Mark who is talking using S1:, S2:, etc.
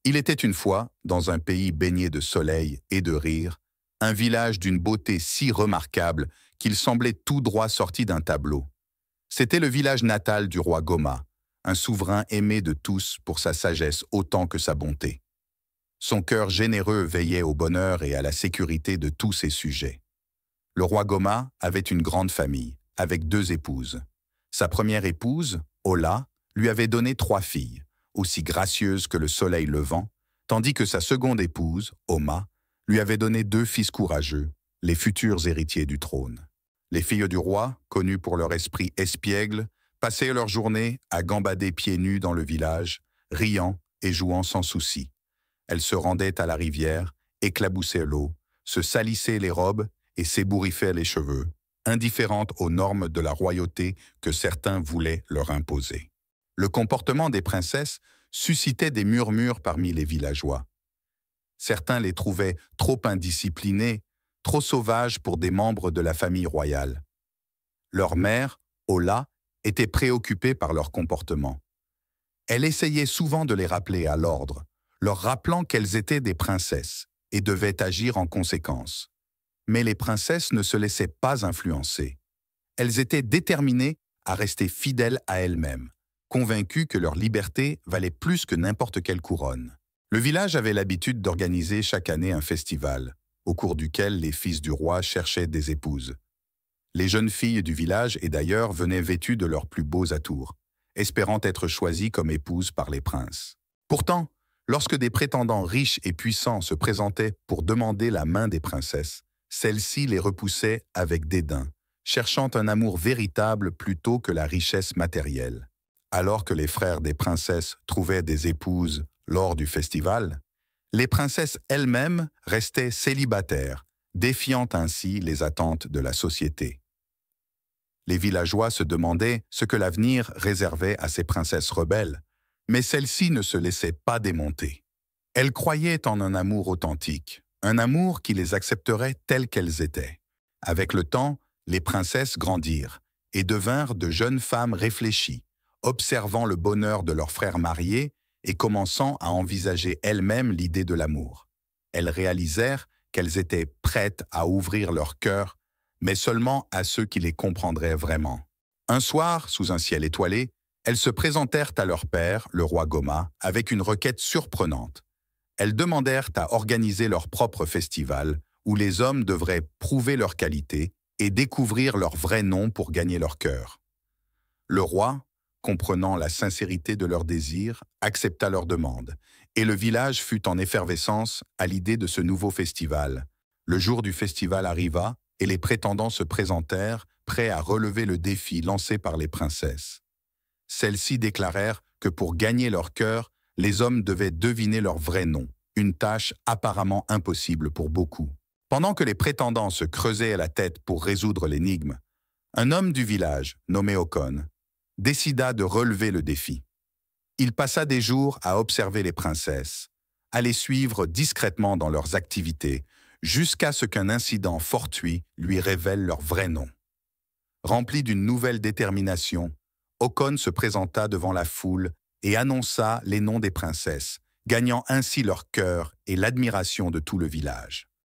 S1: Il était une fois, dans un pays baigné de soleil et de rire, un village d'une beauté si remarquable qu'il semblait tout droit sorti d'un tableau. C'était le village natal du roi Goma, un souverain aimé de tous pour sa sagesse autant que sa bonté. Son cœur généreux veillait au bonheur et à la sécurité de tous ses sujets. Le roi Goma avait une grande famille, avec 2 épouses. Sa première épouse, Ola, lui avait donné 3 filles, aussi gracieuses que le soleil levant, tandis que sa seconde épouse, Oma, lui avait donné 2 fils courageux, les futurs héritiers du trône. Les filles du roi, connues pour leur esprit espiègle, passaient leur journée à gambader pieds nus dans le village, riant et jouant sans souci. Elles se rendaient à la rivière, éclaboussaient l'eau, se salissaient les robes et s'ébouriffaient les cheveux, indifférentes aux normes de la royauté que certains voulaient leur imposer. Le comportement des princesses suscitait des murmures parmi les villageois. Certains les trouvaient trop indisciplinées, trop sauvages pour des membres de la famille royale. Leur mère, Ola, était préoccupée par leur comportement. Elle essayait souvent de les rappeler à l'ordre, leur rappelant qu'elles étaient des princesses et devaient agir en conséquence. Mais les princesses ne se laissaient pas influencer. Elles étaient déterminées à rester fidèles à elles-mêmes, convaincues que leur liberté valait plus que n'importe quelle couronne. Le village avait l'habitude d'organiser chaque année un festival, au cours duquel les fils du roi cherchaient des épouses. Les jeunes filles du village et d'ailleurs venaient vêtues de leurs plus beaux atours, espérant être choisies comme épouses par les princes. Pourtant, lorsque des prétendants riches et puissants se présentaient pour demander la main des princesses, celles-ci les repoussaient avec dédain, cherchant un amour véritable plutôt que la richesse matérielle. Alors que les frères des princesses trouvaient des épouses lors du festival, les princesses elles-mêmes restaient célibataires, défiant ainsi les attentes de la société. Les villageois se demandaient ce que l'avenir réservait à ces princesses rebelles, mais celles-ci ne se laissaient pas démonter. Elles croyaient en un amour authentique, un amour qui les accepterait telles qu'elles étaient. Avec le temps, les princesses grandirent et devinrent de jeunes femmes réfléchies, observant le bonheur de leurs frères mariés et commençant à envisager elles-mêmes l'idée de l'amour. Elles réalisèrent qu'elles étaient prêtes à ouvrir leur cœur, mais seulement à ceux qui les comprendraient vraiment. Un soir, sous un ciel étoilé, elles se présentèrent à leur père, le roi Goma, avec une requête surprenante. Elles demandèrent à organiser leur propre festival, où les hommes devraient prouver leur qualité et découvrir leur vrai nom pour gagner leur cœur. Le roi, comprenant la sincérité de leurs désirs, accepta leur demande, et le village fut en effervescence à l'idée de ce nouveau festival. Le jour du festival arriva, et les prétendants se présentèrent, prêts à relever le défi lancé par les princesses. Celles-ci déclarèrent que pour gagner leur cœur, les hommes devaient deviner leur vrai nom, une tâche apparemment impossible pour beaucoup. Pendant que les prétendants se creusaient la tête pour résoudre l'énigme, un homme du village, nommé Okon, décida de relever le défi. Il passa des jours à observer les princesses, à les suivre discrètement dans leurs activités, jusqu'à ce qu'un incident fortuit lui révèle leur vrai nom. Rempli d'une nouvelle détermination, Okon se présenta devant la foule et annonça les noms des princesses, gagnant ainsi leur cœur et l'admiration de tout le village.